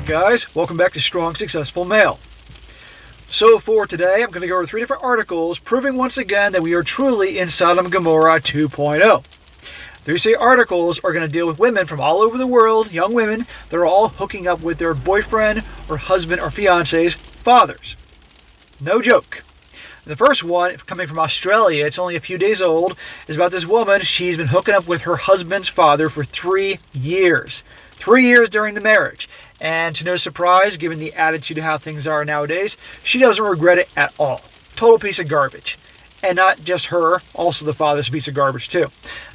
Hey guys, welcome back to Strong Successful Male. So for today, I'm going to go over 3 different articles proving once again that we are truly in Sodom Gomorrah 2.0. These 3 articles are going to deal with women from all over the world, young women that are all hooking up with their boyfriend or husband or fiance's fathers. No joke. The first one, coming from Australia, it's only a few days old, is about this woman. She's been hooking up with her husband's father for 3 years. 3 years during the marriage. And to no surprise, given the attitude of how things are nowadays, she doesn't regret it at all. Total piece of garbage. And not just her, also the father's a piece of garbage too.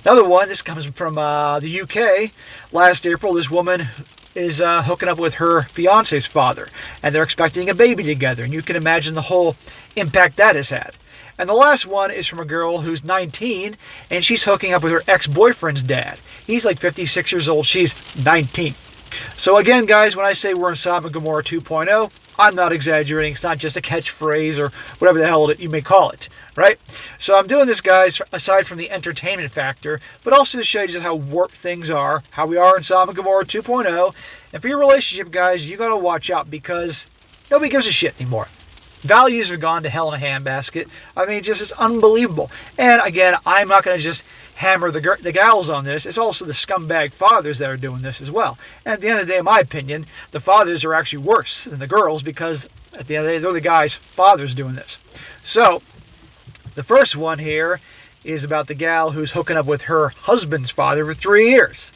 Another one, this comes from the UK. Last April, this woman is hooking up with her fiance's father. And they're expecting a baby together. And you can imagine the whole impact that has had. And the last one is from a girl who's 19, and she's hooking up with her ex-boyfriend's dad. He's like 56 years old. She's 19. So again, guys, when I say we're in Sodom and Gomorrah 2.0, I'm not exaggerating. It's not just a catchphrase or whatever the hell you may call it, right? So I'm doing this, guys, aside from the entertainment factor, but also to show you just how warped things are, how we are in Sodom and Gomorrah 2.0. And for your relationship, guys, you got to watch out because nobody gives a shit anymore. Values have gone to hell in a handbasket. I mean, just it's unbelievable. And again, I'm not going to just hammer the gals on this. It's also the scumbag fathers that are doing this as well. And at the end of the day, in my opinion, the fathers are actually worse than the girls because at the end of the day, they're the guys' fathers doing this. So, the first one here is about the gal who's hooking up with her husband's father for 3 years.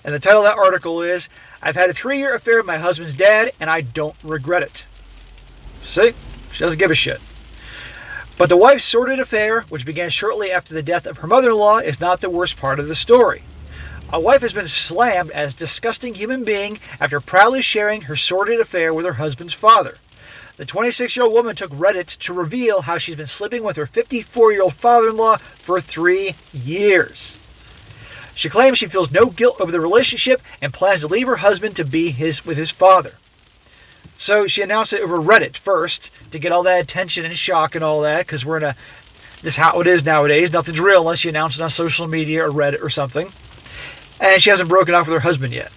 And the title of that article is, "I've had a 3-year affair with my husband's dad, and I don't regret it." See? She doesn't give a shit. But the wife's sordid affair, which began shortly after the death of her mother-in-law, is not the worst part of the story. A wife has been slammed as a disgusting human being after proudly sharing her sordid affair with her husband's father. The 26-year-old woman took Reddit to reveal how she's been sleeping with her 54-year-old father-in-law for 3 years. She claims she feels no guilt over the relationship and plans to leave her husband to be with his father. So she announced it over Reddit first to get all that attention and shock and all that, because we're in this is how it is nowadays. Nothing's real unless you announce it on social media or Reddit or something. And she hasn't broken off with her husband yet.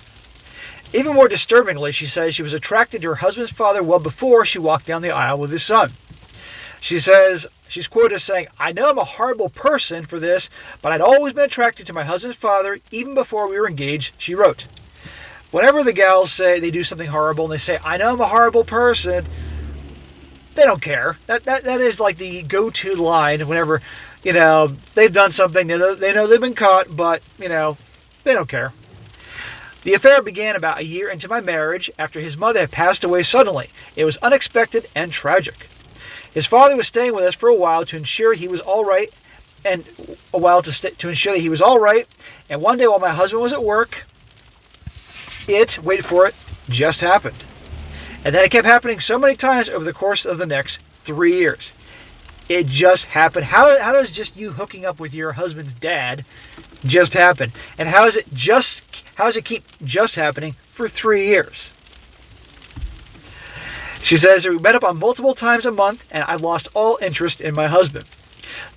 Even more disturbingly, she says she was attracted to her husband's father well before she walked down the aisle with his son. She says, she's quoted as saying, "I know I'm a horrible person for this, but I'd always been attracted to my husband's father even before we were engaged," she wrote. Whenever the gals say they do something horrible and they say, "I know I'm a horrible person," they don't care. That is like the go-to line whenever, they've done something, they know they've been caught, but, they don't care. "The affair began about a year into my marriage after his mother had passed away suddenly. It was unexpected and tragic. His father was staying with us for a while to ensure he was all right, and to ensure that he was all right, and one day while my husband was at work, wait for it, just happened. And then it kept happening so many times over the course of the next 3 years. It just happened. How does just you hooking up with your husband's dad just happen? And how does it keep just happening for 3 years? She says, "We met up on multiple times a month, and I lost all interest in my husband."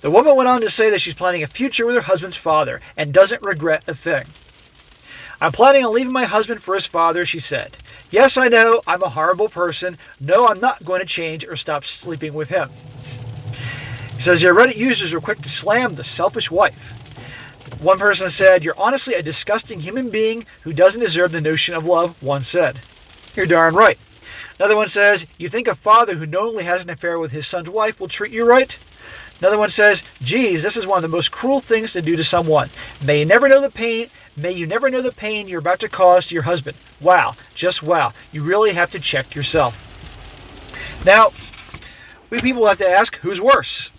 The woman went on to say that she's planning a future with her husband's father and doesn't regret a thing. "I'm planning on leaving my husband for his father," she said. "Yes, I know, I'm a horrible person. No, I'm not going to change or stop sleeping with him." He says your Reddit users were quick to slam the selfish wife. One person said, "You're honestly a disgusting human being who doesn't deserve the notion of love," one said. You're darn right. Another one says, "You think a father who knowingly has an affair with his son's wife will treat you right?" Another one says, "Geez, this is one of the most cruel things to do to someone. May you never know the pain you're about to cause to your husband. Wow, just wow. You really have to check yourself." Now, we people have to ask, who's worse?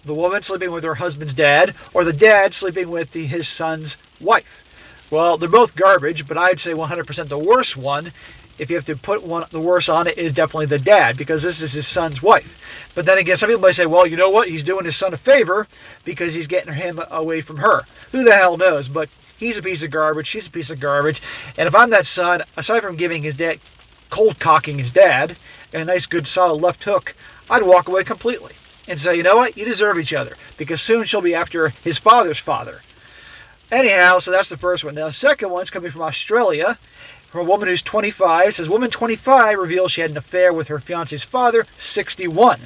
The woman sleeping with her husband's dad, or the dad sleeping with his son's wife? Well, they're both garbage, but I'd say 100% the worst one, if you have to put the worst on it, is definitely the dad, because this is his son's wife. But then again, some people might say, well, you know what? He's doing his son a favor because he's getting him away from her. Who the hell knows? But he's a piece of garbage. She's a piece of garbage. And if I'm that son, aside from giving his dad, cold cocking his dad, a nice, good, solid left hook, I'd walk away completely and say, you know what? You deserve each other, because soon she'll be after his father's father. Anyhow, so that's the first one. Now, the second one's coming from Australia. from a woman who's 25. It says, woman 25 reveals she had an affair with her fiance's father, 61.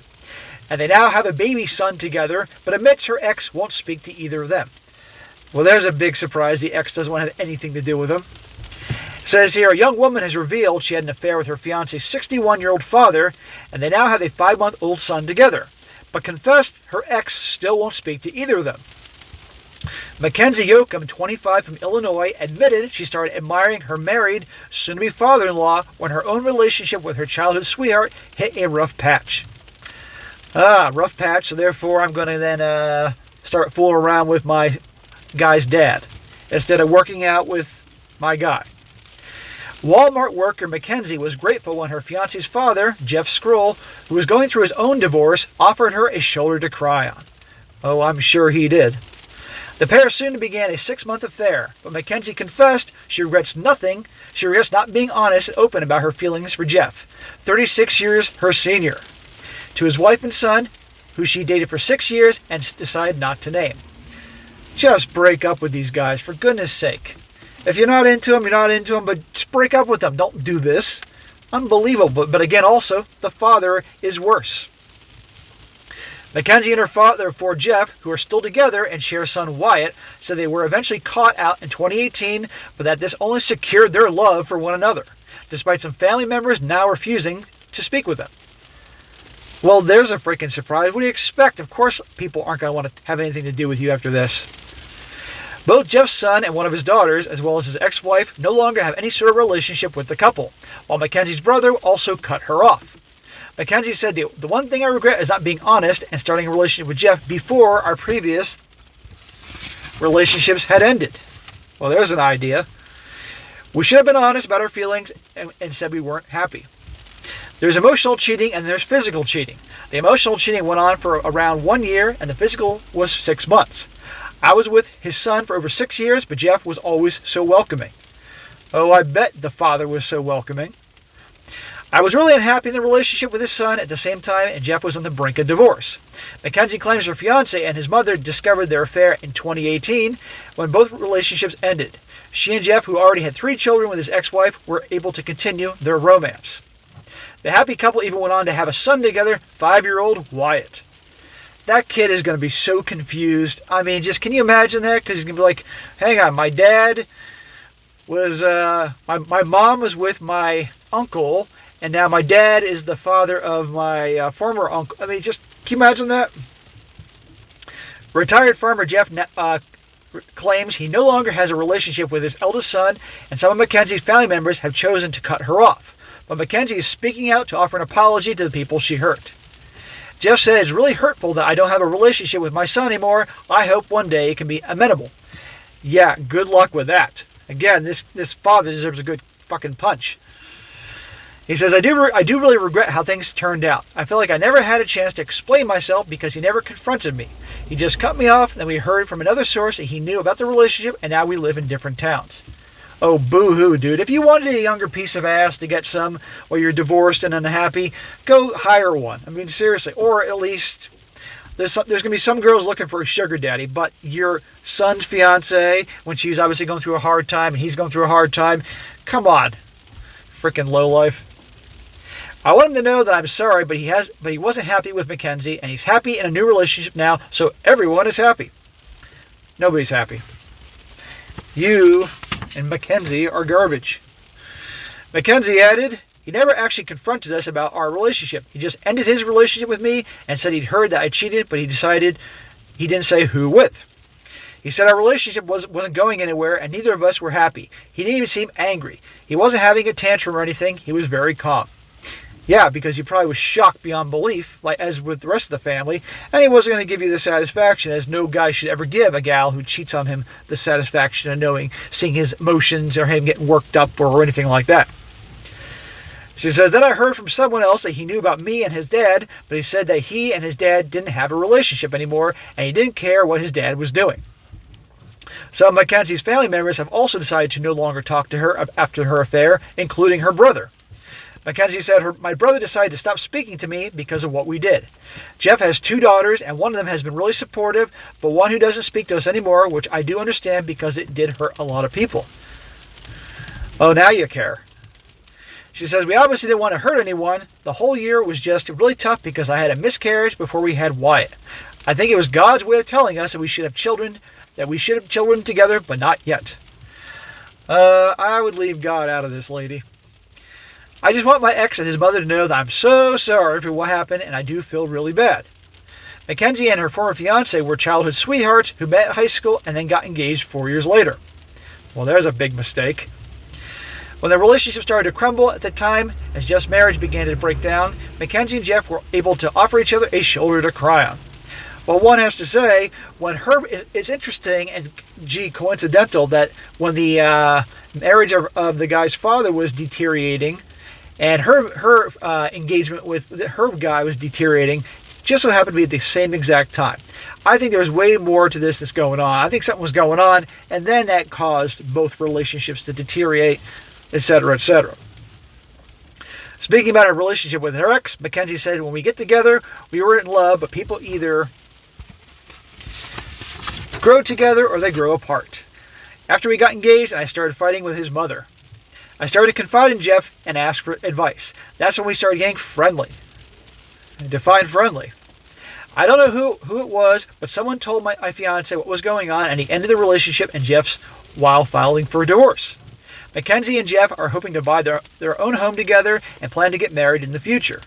And they now have a baby son together, but admits her ex won't speak to either of them. Well, there's a big surprise. The ex doesn't want to have anything to do with him. It says here, a young woman has revealed she had an affair with her fiance's 61-year-old father, and they now have a 5-month-old son together, but confessed her ex still won't speak to either of them. Mackenzie Yoakum, 25, from Illinois, admitted she started admiring her married, soon-to-be father-in-law when her own relationship with her childhood sweetheart hit a rough patch. Rough patch, so therefore I'm going to then start fooling around with my guy's dad instead of working out with my guy. Walmart worker Mackenzie was grateful when her fiance's father, Jeff Skrull, who was going through his own divorce, offered her a shoulder to cry on. Oh, I'm sure he did. The pair soon began a 6-month affair, but Mackenzie confessed she regrets nothing. She regrets not being honest and open about her feelings for Jeff, 36 years her senior, to his wife and son, who she dated for 6 years and decided not to name. Just break up with these guys, for goodness sake. If you're not into them, you're not into them, but just break up with them. Don't do this. Unbelievable. But again, also, the father is worse. Mackenzie and her father, for Jeff, who are still together and share son Wyatt, said they were eventually caught out in 2018, but that this only secured their love for one another, despite some family members now refusing to speak with them. Well, there's a freaking surprise. What do you expect? Of course, people aren't going to want to have anything to do with you after this. Both Jeff's son and one of his daughters, as well as his ex-wife, no longer have any sort of relationship with the couple, while Mackenzie's brother also cut her off. Mackenzie said, the one thing I regret is not being honest and starting a relationship with Jeff before our previous relationships had ended. Well, there's an idea. We should have been honest about our feelings and said we weren't happy. There's emotional cheating and there's physical cheating. The emotional cheating went on for around 1 year and the physical was 6 months. I was with his son for over 6 years, but Jeff was always so welcoming. Oh, I bet the father was so welcoming. I was really unhappy in the relationship with his son at the same time, and Jeff was on the brink of divorce. Mackenzie claims her fiancé and his mother discovered their affair in 2018 when both relationships ended. She and Jeff, who already had 3 children with his ex-wife, were able to continue their romance. The happy couple even went on to have a son together, 5-year-old Wyatt. That kid is going to be so confused. I mean, just can you imagine that? Because he's going to be like, hang on, my dad was, my mom was with my uncle, and now my dad is the father of my former uncle. I mean, just, can you imagine that? Retired farmer Jeff claims he no longer has a relationship with his eldest son, and some of Mackenzie's family members have chosen to cut her off. But Mackenzie is speaking out to offer an apology to the people she hurt. Jeff said, it's really hurtful that I don't have a relationship with my son anymore. I hope one day it can be amenable. Yeah, good luck with that. Again, this father deserves a good fucking punch. He says, I do really regret how things turned out. I feel like I never had a chance to explain myself because he never confronted me. He just cut me off, then we heard from another source that he knew about the relationship, and now we live in different towns. Oh, boo-hoo, dude. If you wanted a younger piece of ass to get some while you're divorced and unhappy, go hire one. I mean, seriously. Or at least, there's going to be some girls looking for a sugar daddy, but your son's fiance, when she's obviously going through a hard time and he's going through a hard time, come on. Freaking lowlife. I want him to know that I'm sorry, but he wasn't happy with Mackenzie, and he's happy in a new relationship now, so everyone is happy. Nobody's happy. You and Mackenzie are garbage. Mackenzie added, he never actually confronted us about our relationship. He just ended his relationship with me and said he'd heard that I cheated, but he decided he didn't say who with. He said our relationship wasn't going anywhere and neither of us were happy. He didn't even seem angry. He wasn't having a tantrum or anything. He was very calm. Yeah, because he probably was shocked beyond belief, like as with the rest of the family, and he wasn't going to give you the satisfaction, as no guy should ever give a gal who cheats on him the satisfaction of seeing his emotions or him getting worked up or anything like that. She says, then I heard from someone else that he knew about me and his dad, but he said that he and his dad didn't have a relationship anymore, and he didn't care what his dad was doing. Some of Mackenzie's family members have also decided to no longer talk to her after her affair, including her brother. Mackenzie said, my brother decided to stop speaking to me because of what we did. Jeff has 2 daughters, and one of them has been really supportive, but one who doesn't speak to us anymore, which I do understand because it did hurt a lot of people. Oh, now you care. She says, we obviously didn't want to hurt anyone. The whole year was just really tough because I had a miscarriage before we had Wyatt. I think it was God's way of telling us that we should have children together, but not yet. I would leave God out of this, lady. I just want my ex and his mother to know that I'm so sorry for what happened, and I do feel really bad. Mackenzie and her former fiancé were childhood sweethearts who met at high school and then got engaged 4 years later. Well, there's a big mistake. When their relationship started to crumble at the time, as Jeff's marriage began to break down, Mackenzie and Jeff were able to offer each other a shoulder to cry on. Well, one has to say, it's interesting and, coincidental that when the marriage of the guy's father was deteriorating and her engagement with her guy was deteriorating, just so happened to be at the same exact time. I think there's way more to this that's going on. I think something was going on, and then that caused both relationships to deteriorate, etc., etc. Speaking about her relationship with her ex, Mackenzie said, when we get together, we were in love, but people either grow together or they grow apart. After we got engaged, I started fighting with his mother. I started to confide in Jeff and ask for advice. That's when we started getting friendly. Define friendly. I don't know who it was, but someone told my fiancé what was going on, and he ended the relationship and Jeff's while filing for a divorce. Mackenzie and Jeff are hoping to buy their own home together and plan to get married in the future.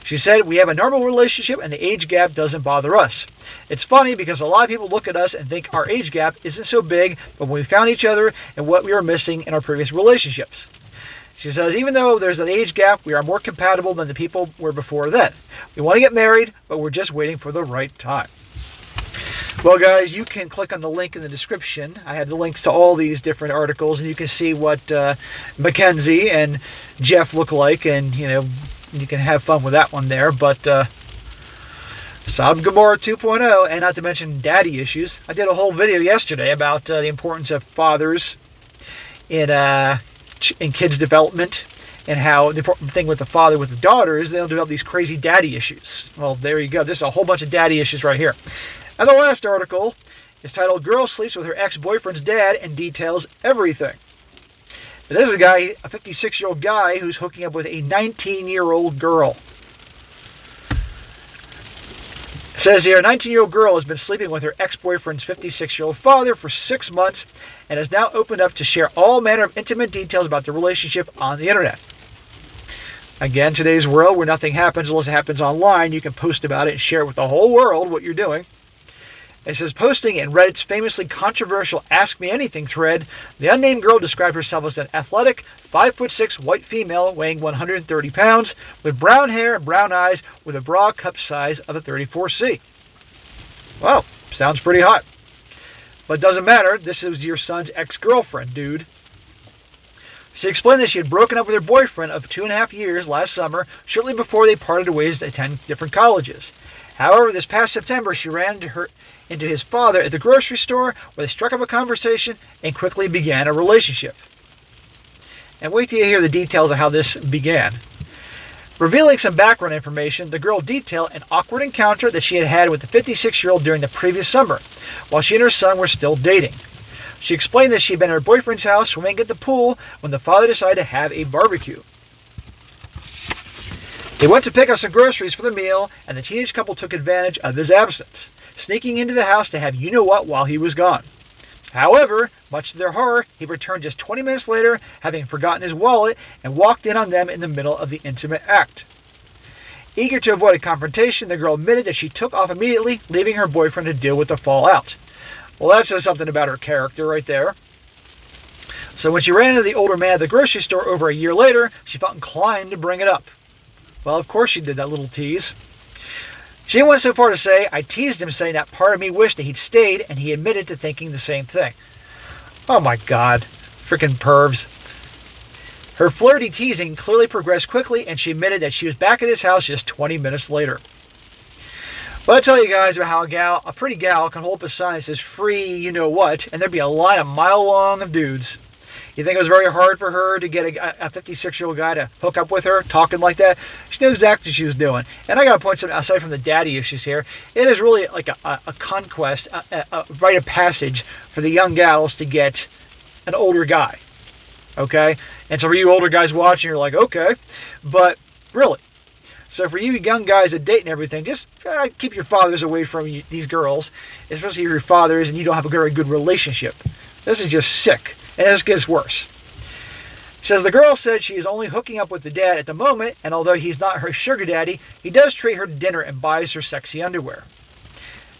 She said, we have a normal relationship and the age gap doesn't bother us. It's funny because a lot of people look at us and think our age gap isn't so big, but when we found each other and what we were missing in our previous relationships. She says, even though there's an age gap, we are more compatible than the people were before then. We want to get married, but we're just waiting for the right time. Well, guys, you can click on the link in the description. I have the links to all these different articles, and you can see what Mackenzie and Jeff look like, and, you can have fun with that one there. But Sodom Gomorrah 2.0, and not to mention daddy issues. I did a whole video yesterday about the importance of fathers in kids' development, and how the important thing with the father with the daughter is they don't develop these crazy daddy issues. Well, there you go. This is a whole bunch of daddy issues right here. And the last article is titled, Girl Sleeps with Her Ex-Boyfriend's Dad and Details Everything. Now, this is a 56-year-old guy who's hooking up with a 19-year-old girl. It says here, a 19-year-old girl has been sleeping with her ex-boyfriend's 56-year-old father for 6 months and has now opened up to share all manner of intimate details about the relationship on the internet. Again, today's world where nothing happens unless it happens online, you can post about it and share with the whole world what you're doing. It says, posting in Reddit's famously controversial Ask Me Anything thread, the unnamed girl described herself as an athletic, 5'6" white female weighing 130 pounds, with brown hair and brown eyes, with a bra cup size of a 34C. Wow, sounds pretty hot. But it doesn't matter, this is your son's ex-girlfriend, dude. She explained that she had broken up with her boyfriend of 2.5 years last summer, shortly before they parted ways to attend different colleges. However, this past September, she ran into his father at the grocery store, where they struck up a conversation and quickly began a relationship. And wait till you hear the details of how this began. Revealing some background information, the girl detailed an awkward encounter that she had had with the 56-year-old during the previous summer, while she and her son were still dating. She explained that she had been at her boyfriend's house swimming at the pool when the father decided to have a barbecue. They went to pick up some groceries for the meal, and the teenage couple took advantage of his absence, sneaking into the house to have you-know-what while he was gone. However, much to their horror, he returned just 20 minutes later, having forgotten his wallet, and walked in on them in the middle of the intimate act. Eager to avoid a confrontation, the girl admitted that she took off immediately, leaving her boyfriend to deal with the fallout. Well, that says something about her character right there. So when she ran into the older man at the grocery store over a year later, she felt inclined to bring it up. Well, of course she did, that little tease. She went so far to say, I teased him saying that part of me wished that he'd stayed, and he admitted to thinking the same thing. Oh my God. Freaking pervs. Her flirty teasing clearly progressed quickly, and she admitted that she was back at his house just 20 minutes later. But I'll tell you guys about how a pretty gal can hold up a sign that says free you-know-what, and there'd be a line a mile long of dudes. You think it was very hard for her to get a 56-year-old guy to hook up with her, talking like that? She knew exactly what she was doing. And I got to point something, aside from the daddy issues here, it is really like a conquest, a rite of passage for the young gals to get an older guy. Okay? And so for you older guys watching, you're like, okay. But really. So for you young guys that date and everything, just keep your fathers away from these girls, especially if your fathers and you don't have a very good relationship. This is just sick. And this gets worse. It says the girl said she is only hooking up with the dad at the moment, and although he's not her sugar daddy, he does treat her to dinner and buys her sexy underwear.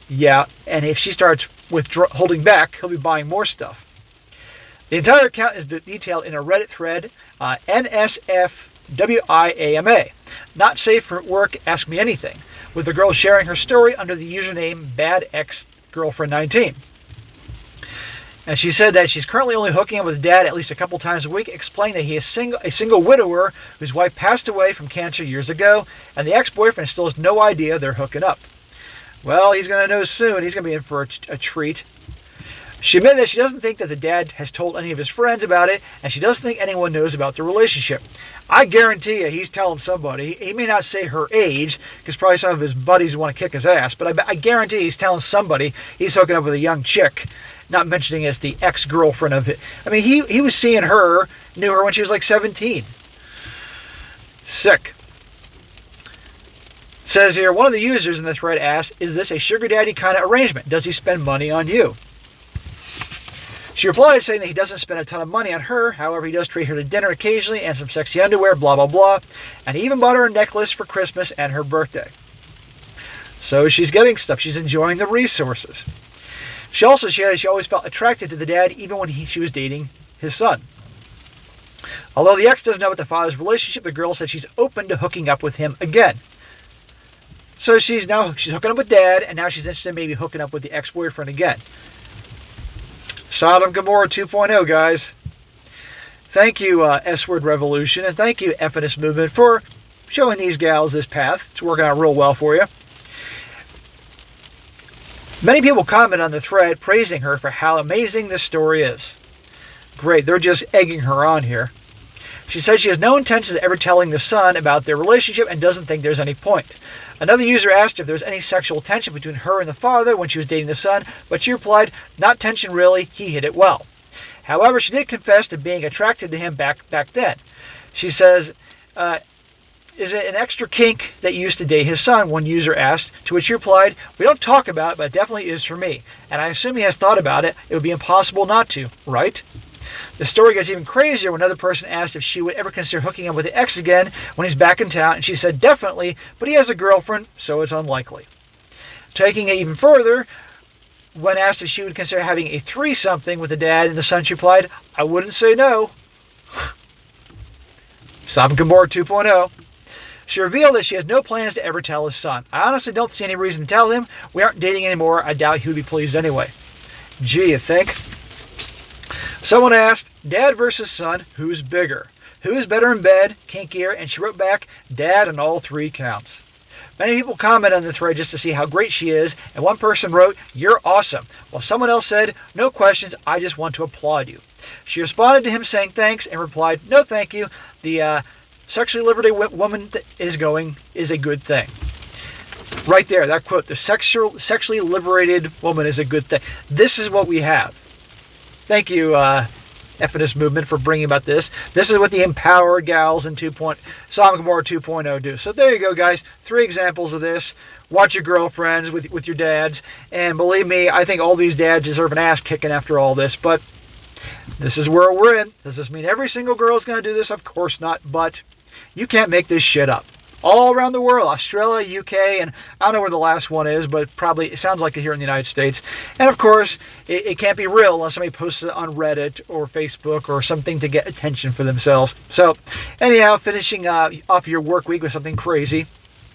Yeah, and if she starts holding back, he'll be buying more stuff. The entire account is detailed in a Reddit thread, NSFWIAMA. Not safe for work, ask me anything, with the girl sharing her story under the username BadExGirlfriend19. And she said that she's currently only hooking up with dad at least a couple times a week, explaining that he is a single widower whose wife passed away from cancer years ago, and the ex-boyfriend still has no idea they're hooking up. Well, he's going to know soon. He's going to be in for a treat. She admitted that she doesn't think that the dad has told any of his friends about it, and she doesn't think anyone knows about the relationship. I guarantee you he's telling somebody. He may not say her age, because probably some of his buddies want to kick his ass, but I guarantee he's telling somebody he's hooking up with a young chick, not mentioning it's the ex-girlfriend of it. I mean, he was seeing her, knew her when she was like 17. Sick. It says here, one of the users in the thread asks, is this a sugar daddy kind of arrangement? Does he spend money on you? She replied saying that he doesn't spend a ton of money on her, however he does treat her to dinner occasionally and some sexy underwear, blah blah blah, and he even bought her a necklace for Christmas and her birthday. So she's getting stuff, she's enjoying the resources. She also shared she always felt attracted to the dad even when she was dating his son. Although the ex doesn't know about the father's relationship, the girl said she's open to hooking up with him again. So she's hooking up with dad, and now she's interested in maybe hooking up with the ex-boyfriend again. Sodom Gomorrah 2.0, guys. Thank you, S-Word Revolution, and thank you, Feminist Movement, for showing these gals this path. It's working out real well for you. Many people comment on the thread praising her for how amazing this story is. Great, they're just egging her on here. She said she has no intention of ever telling the son about their relationship and doesn't think there's any point. Another user asked if there was any sexual tension between her and the father when she was dating the son, but she replied, not tension really, he hid it well. However, she did confess to being attracted to him back then. She says, is it an extra kink that you used to date his son? One user asked, to which he replied, we don't talk about it, but it definitely is for me. And I assume he has thought about it. It would be impossible not to, right? The story gets even crazier when another person asked if she would ever consider hooking up with the ex again when he's back in town, and she said definitely, but he has a girlfriend, so it's unlikely. Taking it even further, when asked if she would consider having a threesomething with the dad and the son, she replied, I wouldn't say no. Sodom Gomorrah 2.0. She revealed that she has no plans to ever tell his son. I honestly don't see any reason to tell him. We aren't dating anymore. I doubt he would be pleased anyway. Gee, you think? Someone asked, Dad versus son, who's bigger? Who is better in bed, kinkier? And she wrote back, Dad on all three counts. Many people comment on the thread just to see how great she is, and one person wrote, you're awesome, while someone else said, no questions, I just want to applaud you. She responded to him saying thanks and replied, no thank you, the sexually liberated woman is a good thing. Right there, that quote, the sexually liberated woman is a good thing. This is what we have. Thank you, Feminist Movement, for bringing about this. This is what the empowered gals in Sodom Gomorrah 2.0 do. So there you go, guys. 3 examples of this. Watch your girlfriends with your dads. And believe me, I think all these dads deserve an ass kicking after all this. But this is where we're in. Does this mean every single girl is going to do this? Of course not. But you can't make this shit up. All around the world, Australia, UK, and I don't know where the last one is, but probably it sounds like it here in the United States. And of course, it can't be real unless somebody posts it on Reddit or Facebook or something to get attention for themselves. So, anyhow, finishing off your work week with something crazy.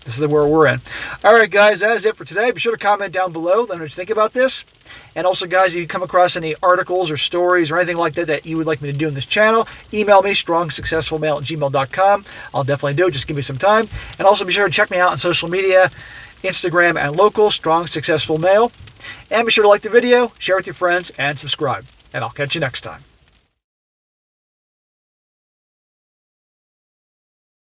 This is where we're in. All right, guys, that is it for today. Be sure to comment down below. Let me know what you think about this. And also, guys, if you come across any articles or stories or anything like that that you would like me to do in this channel, email me, strongsuccessfulmale@gmail.com. I'll definitely do it. Just give me some time. And also be sure to check me out on social media, Instagram and local, Strong Successful Male. And be sure to like the video, share with your friends, and subscribe. And I'll catch you next time.